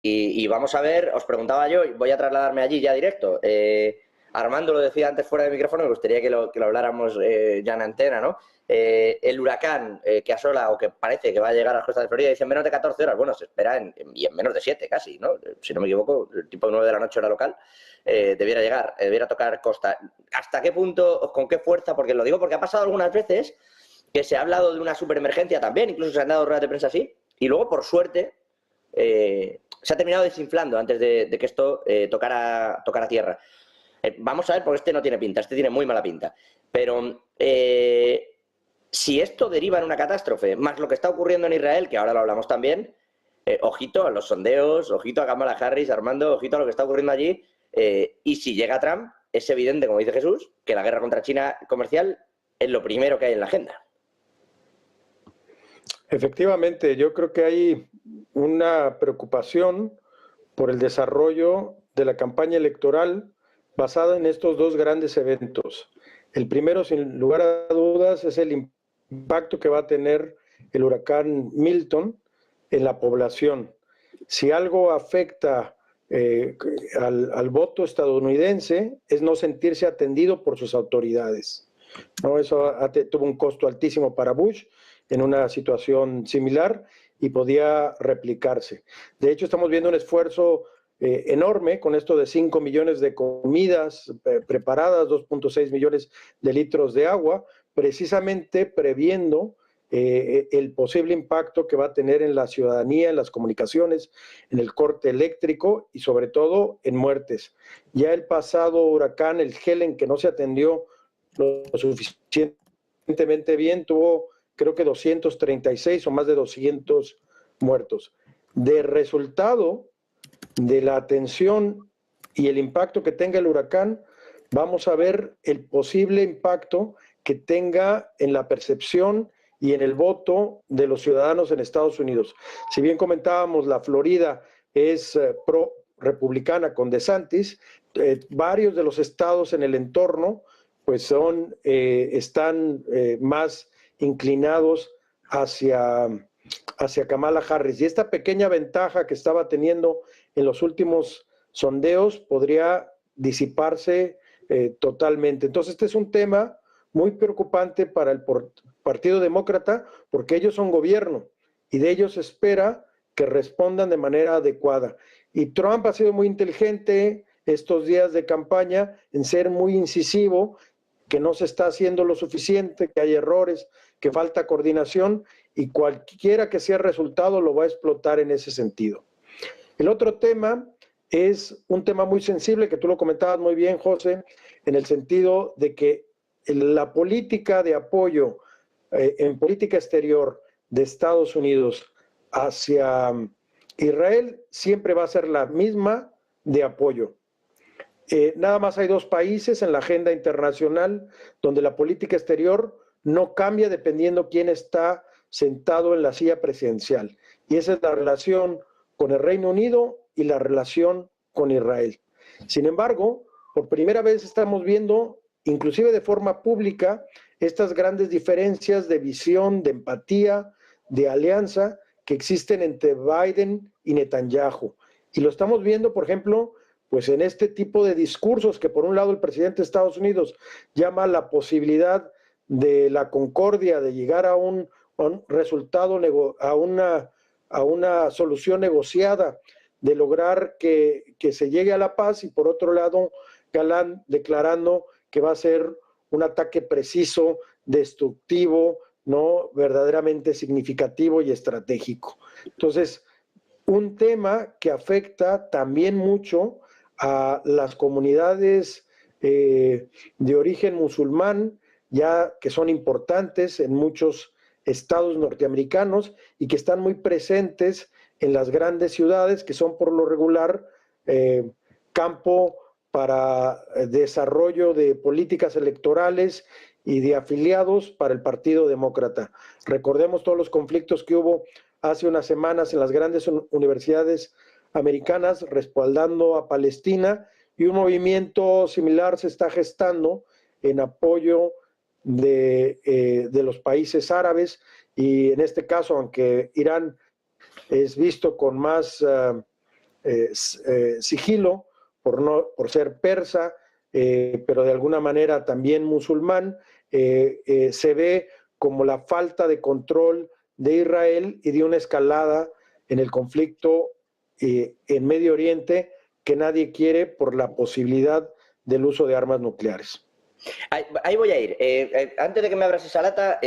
y vamos a ver, os preguntaba yo, y voy a trasladarme allí ya directo. Armando lo decía antes fuera de micrófono, me gustaría que lo habláramos ya en antena, ¿no? El huracán que asola o que parece que va a llegar a las costas de Florida dice en menos de 14 horas. Bueno, se espera en menos de 7 casi, ¿no? Si no me equivoco, tipo 9 de la noche hora local, debiera llegar, debiera tocar costa. ¿Hasta qué punto, con qué fuerza? Porque lo digo porque ha pasado algunas veces que se ha hablado de una superemergencia también, incluso se han dado ruedas de prensa así, y luego, por suerte, se ha terminado desinflando antes de que esto tocara tierra. Vamos a ver, porque este no tiene pinta, este tiene muy mala pinta. Pero si esto deriva en una catástrofe, más lo que está ocurriendo en Israel, que ahora lo hablamos también, ojito a los sondeos, ojito a Kamala Harris, Armando, ojito a lo que está ocurriendo allí. Y si llega Trump, es evidente, como dice Jesús, que la guerra contra China comercial es lo primero que hay en la agenda. Efectivamente, yo creo que hay una preocupación por el desarrollo de la campaña electoral basada en estos dos grandes eventos. El primero, sin lugar a dudas, es el impacto que va a tener el huracán Milton en la población. Si algo afecta al voto estadounidense es no sentirse atendido por sus autoridades, ¿no? Eso tuvo un costo altísimo para Bush en una situación similar y podía replicarse. De hecho, estamos viendo un esfuerzo enorme con esto de 5 millones de comidas preparadas, 2.6 millones de litros de agua, precisamente previendo el posible impacto que va a tener en la ciudadanía, en las comunicaciones, en el corte eléctrico y sobre todo en muertes. Ya el pasado huracán, el Helen, que no se atendió lo suficientemente bien, tuvo creo que 236 o más de 200 muertos. De resultado de la atención y el impacto que tenga el huracán, vamos a ver el posible impacto que tenga en la percepción y en el voto de los ciudadanos en Estados Unidos. Si bien comentábamos, la Florida es pro-republicana con DeSantis, varios de los estados en el entorno pues están más inclinados hacia Kamala Harris. Y esta pequeña ventaja que estaba teniendo en los últimos sondeos podría disiparse totalmente. Entonces, este es un tema muy preocupante para el Partido Demócrata porque ellos son gobierno y de ellos se espera que respondan de manera adecuada. Y Trump ha sido muy inteligente estos días de campaña en ser muy incisivo, que no se está haciendo lo suficiente, que hay errores, que falta coordinación y cualquiera que sea el resultado lo va a explotar en ese sentido. El otro tema es un tema muy sensible que tú lo comentabas muy bien, José, en el sentido de que la política de apoyo en política exterior de Estados Unidos hacia Israel siempre va a ser la misma de apoyo. Nada más hay dos países en la agenda internacional donde la política exterior no cambia dependiendo quién está sentado en la silla presidencial. Y esa es la relación con el Reino Unido y la relación con Israel. Sin embargo, por primera vez estamos viendo, inclusive de forma pública, estas grandes diferencias de visión, de empatía, de alianza que existen entre Biden y Netanyahu. Y lo estamos viendo, por ejemplo, pues en este tipo de discursos que por un lado el presidente de Estados Unidos llama la posibilidad de la concordia, de llegar a un resultado, a una solución negociada, de lograr que se llegue a la paz, y por otro lado Galán declarando que va a ser un ataque preciso, destructivo, no verdaderamente significativo y estratégico. Entonces, un tema que afecta también mucho a las comunidades de origen musulmán, ya que son importantes en muchos estados norteamericanos y que están muy presentes en las grandes ciudades, que son por lo regular campo para desarrollo de políticas electorales y de afiliados para el Partido Demócrata. Recordemos todos los conflictos que hubo hace unas semanas en las grandes universidades americanas respaldando a Palestina, y un movimiento similar se está gestando en apoyo de los países árabes, y en este caso, aunque Irán es visto con más sigilo por ser persa, pero de alguna manera también musulmán, se ve como la falta de control de Israel y de una escalada en el conflicto en Medio Oriente que nadie quiere por la posibilidad del uso de armas nucleares. Ahí voy a ir. Antes de que me abras esa lata,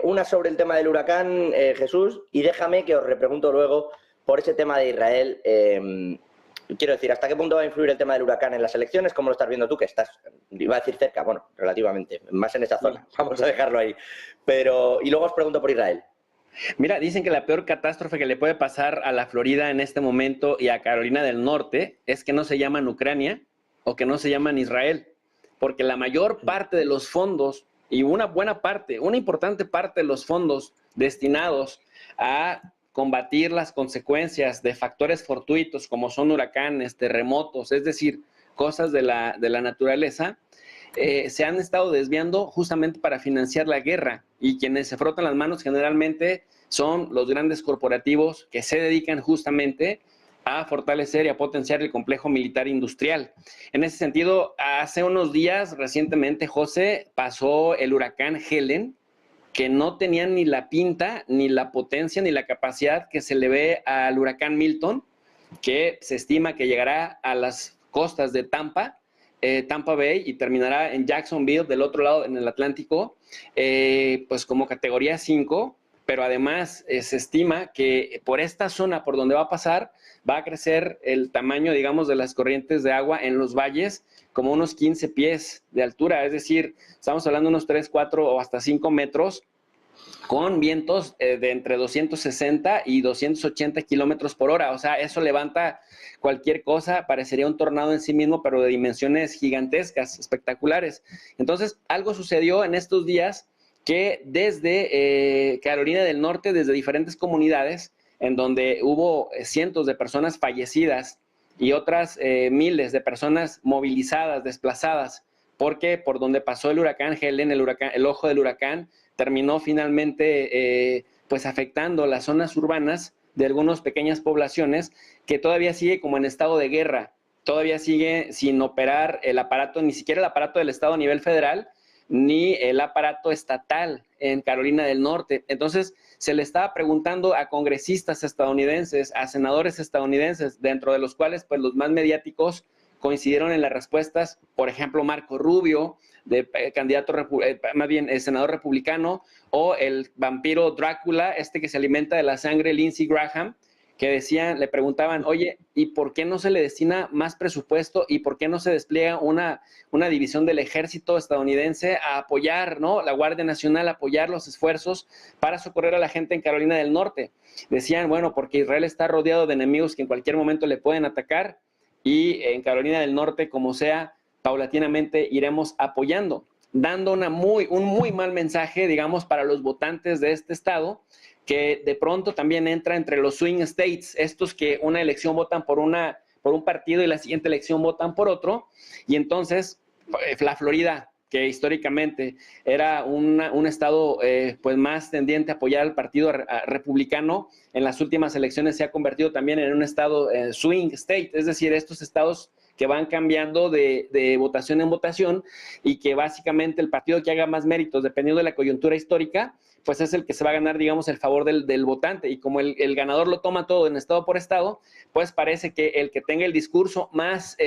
una sobre el tema del huracán, Jesús, y déjame que os repregunto luego por ese tema de Israel. Quiero decir, ¿hasta qué punto va a influir el tema del huracán en las elecciones? ¿Cómo lo estás viendo tú? Que estás, iba a decir cerca, bueno, relativamente, más en esa zona. Vamos a dejarlo ahí. Y luego os pregunto por Israel. Mira, dicen que la peor catástrofe que le puede pasar a la Florida en este momento y a Carolina del Norte es que no se llaman Ucrania o que no se llaman Israel, porque la mayor parte de los fondos y una importante parte de los fondos destinados a combatir las consecuencias de factores fortuitos como son huracanes, terremotos, es decir, cosas de la naturaleza, se han estado desviando justamente para financiar la guerra, y quienes se frotan las manos generalmente son los grandes corporativos que se dedican justamente a fortalecer y a potenciar el complejo militar industrial. En ese sentido, hace unos días, recientemente, José, pasó el huracán Helen, que no tenía ni la pinta, ni la potencia, ni la capacidad que se le ve al huracán Milton, que se estima que llegará a las costas de Tampa Bay y terminará en Jacksonville, del otro lado, en el Atlántico, pues como categoría 5, pero además se estima que por esta zona por donde va a pasar, va a crecer el tamaño, digamos, de las corrientes de agua en los valles como unos 15 pies de altura, es decir, estamos hablando de unos 3, 4 o hasta 5 metros, con vientos de entre 260 y 280 kilómetros por hora. O sea, eso levanta cualquier cosa, parecería un tornado en sí mismo, pero de dimensiones gigantescas, espectaculares. Entonces, algo sucedió en estos días que desde Carolina del Norte, desde diferentes comunidades, en donde hubo cientos de personas fallecidas y otras miles de personas movilizadas, desplazadas, porque por donde pasó el huracán Helen, el ojo del huracán, terminó finalmente pues afectando las zonas urbanas de algunas pequeñas poblaciones que todavía sigue como en estado de guerra, todavía sigue sin operar el aparato, ni siquiera el aparato del Estado a nivel federal, ni el aparato estatal en Carolina del Norte. Entonces, se le estaba preguntando a congresistas estadounidenses, a senadores estadounidenses, dentro de los cuales pues los más mediáticos coincidieron en las respuestas, por ejemplo, Marco Rubio, candidato, más bien senador republicano, o el vampiro Drácula, que se alimenta de la sangre, Lindsey Graham, que decían, le preguntaban, oye, ¿y por qué no se le destina más presupuesto y por qué no se despliega una división del ejército estadounidense a apoyar, ¿no? La Guardia Nacional, a apoyar los esfuerzos para socorrer a la gente en Carolina del Norte? Decían, bueno, porque Israel está rodeado de enemigos que en cualquier momento le pueden atacar, y en Carolina del Norte, como sea, paulatinamente iremos apoyando, dando un muy mal mensaje, digamos, para los votantes de este estado, que de pronto también entra entre los swing states, estos que una elección votan por un partido y la siguiente elección votan por otro, y entonces la Florida, que históricamente era un estado pues más tendiente a apoyar al partido republicano, en las últimas elecciones se ha convertido también en un estado swing state, es decir, estos estados que van cambiando de votación en votación, y que básicamente el partido que haga más méritos, dependiendo de la coyuntura histórica, pues es el que se va a ganar, digamos, el favor del votante. Y como el ganador lo toma todo en estado por estado, pues parece que el que tenga el discurso más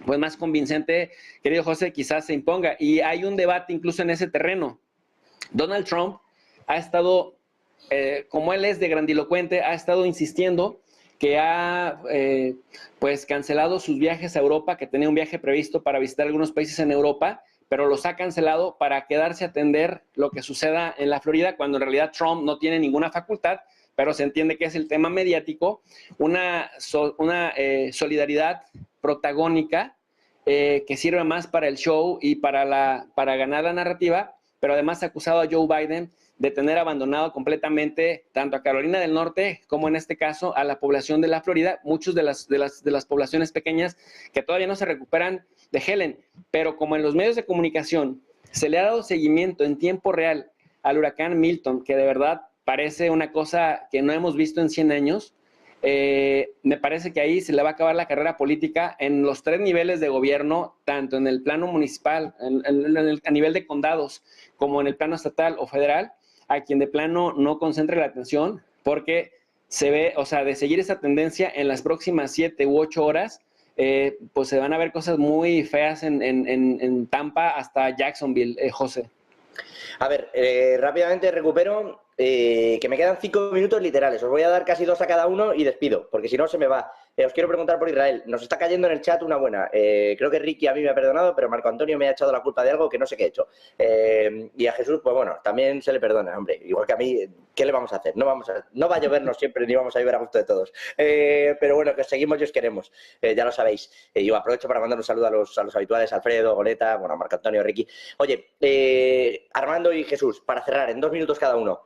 pues más convincente, querido José, quizás se imponga. Y hay un debate incluso en ese terreno. Donald Trump ha estado, como él es de grandilocuente, ha estado insistiendo que ha pues cancelado sus viajes a Europa, que tenía un viaje previsto para visitar algunos países en Europa, pero los ha cancelado para quedarse a atender lo que suceda en la Florida, cuando en realidad Trump no tiene ninguna facultad, pero se entiende que es el tema mediático, una solidaridad protagónica que sirve más para el show y para ganar la narrativa, pero además ha acusado a Joe Biden de tener abandonado completamente tanto a Carolina del Norte como en este caso a la población de la Florida, muchos de las poblaciones pequeñas que todavía no se recuperan de Helen, pero como en los medios de comunicación se le ha dado seguimiento en tiempo real al huracán Milton, que de verdad parece una cosa que no hemos visto en 100 años, me parece que ahí se le va a acabar la carrera política en los 3 niveles de gobierno, tanto en el plano municipal, a nivel de condados, como en el plano estatal o federal, a quien de plano no concentre la atención, porque se ve, o sea, de seguir esa tendencia en las próximas 7 u 8 horas, pues se van a ver cosas muy feas en Tampa hasta Jacksonville, José. A ver, rápidamente recupero, que me quedan 5 minutos literales. Os voy a dar casi 2 a cada uno y despido, porque si no se me va. Os quiero preguntar por Israel. Nos está cayendo en el chat una buena. Creo que Ricky a mí me ha perdonado, pero Marco Antonio me ha echado la culpa de algo que no sé qué he hecho. Y a Jesús, pues bueno, también se le perdona, hombre. Igual que a mí, ¿qué le vamos a hacer? No va a llovernos siempre, ni vamos a vivir a gusto de todos. Pero bueno, que os seguimos y os queremos. Ya lo sabéis. Yo aprovecho para mandar un saludo a los habituales, Alfredo, Goleta, bueno, Marco Antonio, Ricky. Oye, Armando y Jesús, para cerrar, en 2 minutos cada uno.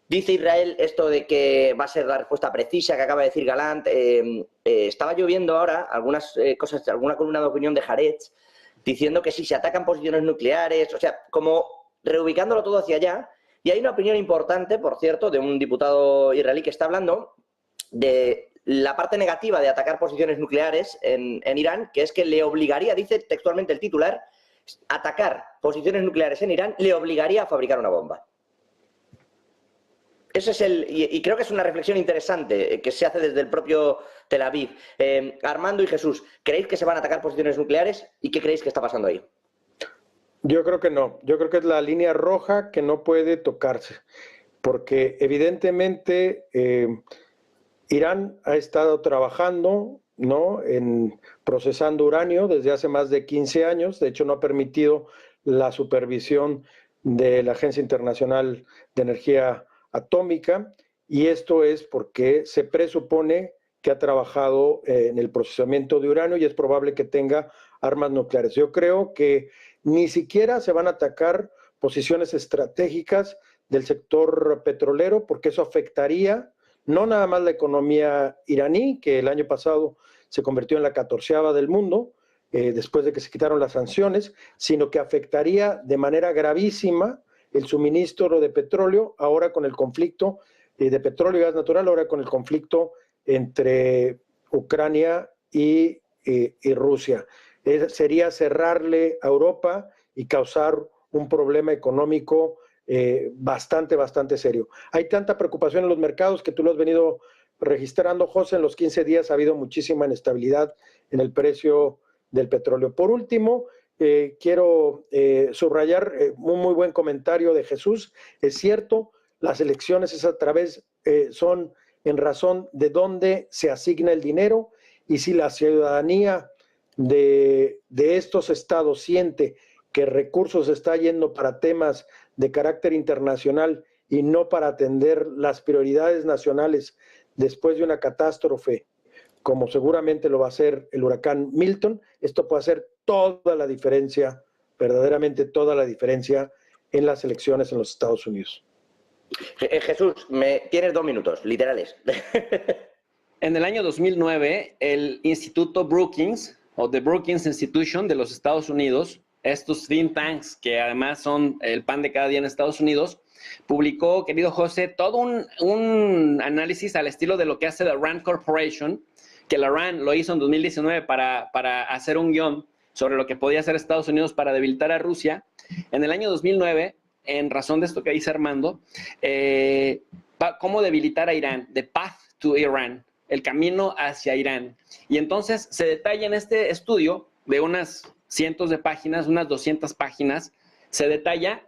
Dice Israel esto de que va a ser la respuesta precisa que acaba de decir Galán. Estaba lloviendo ahora algunas cosas, alguna columna de opinión de Haaretz, diciendo que si se atacan posiciones nucleares, o sea, como reubicándolo todo hacia allá. Y hay una opinión importante, por cierto, de un diputado israelí que está hablando de la parte negativa de atacar posiciones nucleares en Irán, que es que le obligaría, dice textualmente el titular, atacar posiciones nucleares en Irán le obligaría a fabricar una bomba. Ese es y creo que es una reflexión interesante que se hace desde el propio Tel Aviv. Armando y Jesús, ¿creéis que se van a atacar posiciones nucleares y qué creéis que está pasando ahí? Yo creo que no. Yo creo que es la línea roja que no puede tocarse, porque evidentemente Irán ha estado trabajando, ¿no?, en procesando uranio desde hace más de 15 años. De hecho, no ha permitido la supervisión de la Agencia Internacional de Energía Atómica, y esto es porque se presupone que ha trabajado en el procesamiento de uranio y es probable que tenga armas nucleares. Yo creo que ni siquiera se van a atacar posiciones estratégicas del sector petrolero, porque eso afectaría no nada más la economía iraní, que el año pasado se convirtió en la 14ª del mundo, después de que se quitaron las sanciones, sino que afectaría de manera gravísima el suministro de petróleo, ahora con el conflicto de petróleo y gas natural, ahora con el conflicto entre Ucrania y Rusia. Sería cerrarle a Europa y causar un problema económico bastante serio. Hay tanta preocupación en los mercados que tú lo has venido registrando, José. En los 15 días ha habido muchísima inestabilidad en el precio del petróleo. Por último, quiero subrayar un muy buen comentario de Jesús. Es cierto, las elecciones es a través, son en razón de dónde se asigna el dinero, y si la ciudadanía de estos estados siente que recursos está yendo para temas de carácter internacional y no para atender las prioridades nacionales después de una catástrofe, como seguramente lo va a hacer el huracán Milton, esto puede hacer toda la diferencia, verdaderamente toda la diferencia en las elecciones en los Estados Unidos. Jesús, tienes 2 minutos, literales. En el año 2009, el Instituto Brookings, o The Brookings Institution de los Estados Unidos, estos think tanks que además son el pan de cada día en Estados Unidos, publicó, querido José, todo un análisis al estilo de lo que hace la RAND Corporation, que la RAND lo hizo en 2019 para hacer un guión sobre lo que podía hacer Estados Unidos para debilitar a Rusia. En el año 2009, en razón de esto que dice Armando, cómo debilitar a Irán, The Path to Iran, el camino hacia Irán. Y entonces se detalla en este estudio de unas cientos de páginas, unas 200 páginas, se detalla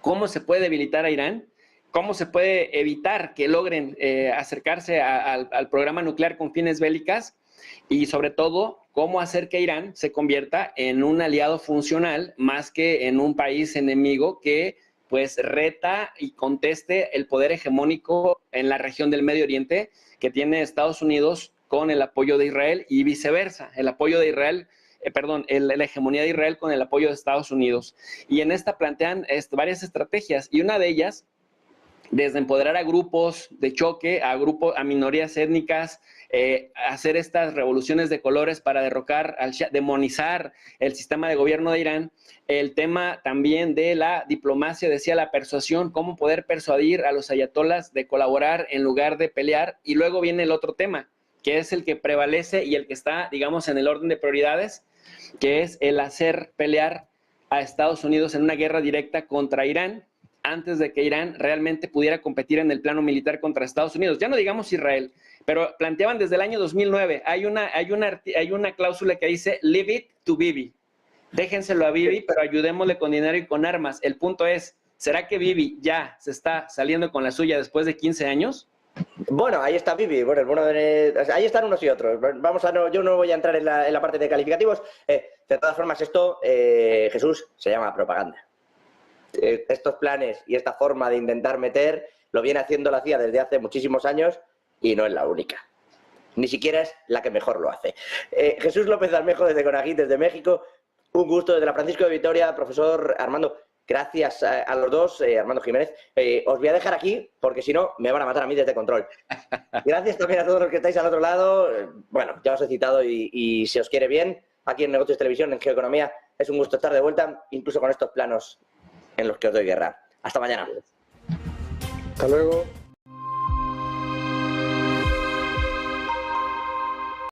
cómo se puede debilitar a Irán, cómo se puede evitar que logren acercarse al programa nuclear con fines bélicas, y sobre todo cómo hacer que Irán se convierta en un aliado funcional más que en un país enemigo que pues reta y conteste el poder hegemónico en la región del Medio Oriente que tiene Estados Unidos con el apoyo de Israel, y viceversa, el apoyo de Israel, la hegemonía de Israel con el apoyo de Estados Unidos. Y en esta plantean varias estrategias, y una de ellas, desde empoderar a grupos de choque, a minorías étnicas, hacer estas revoluciones de colores para derrocar al Shah, demonizar el sistema de gobierno de Irán. El tema también de la diplomacia, decía, la persuasión, cómo poder persuadir a los ayatolás de colaborar en lugar de pelear. Y luego viene el otro tema, que es el que prevalece y el que está, digamos, en el orden de prioridades, que es el hacer pelear a Estados Unidos en una guerra directa contra Irán, antes de que Irán realmente pudiera competir en el plano militar contra Estados Unidos. Ya no digamos Israel, pero planteaban desde el año 2009, hay una cláusula que dice leave it to Bibi. Déjenselo a Bibi, pero ayudémosle con dinero y con armas. El punto es, ¿será que Bibi ya se está saliendo con la suya después de 15 años? Bueno, ahí está Bibi. Bueno, ahí están unos y otros. Yo no voy a entrar en la parte de calificativos. De todas formas, esto, Jesús, se llama propaganda. Estos planes y esta forma de intentar meter lo viene haciendo la CIA desde hace muchísimos años y no es la única. Ni siquiera es la que mejor lo hace. Jesús López Almejo desde Conaguí, desde México. Un gusto desde la Francisco de Vitoria. Profesor Armando, gracias a los dos. Armando Jiménez. Os voy a dejar aquí porque si no me van a matar a mí desde control. Gracias también a todos los que estáis al otro lado. Bueno, ya os he citado y si os quiere bien, aquí en Negocios Televisión, en Geoeconomía, es un gusto estar de vuelta, incluso con estos planos en los que os doy guerra. Hasta mañana. Hasta luego.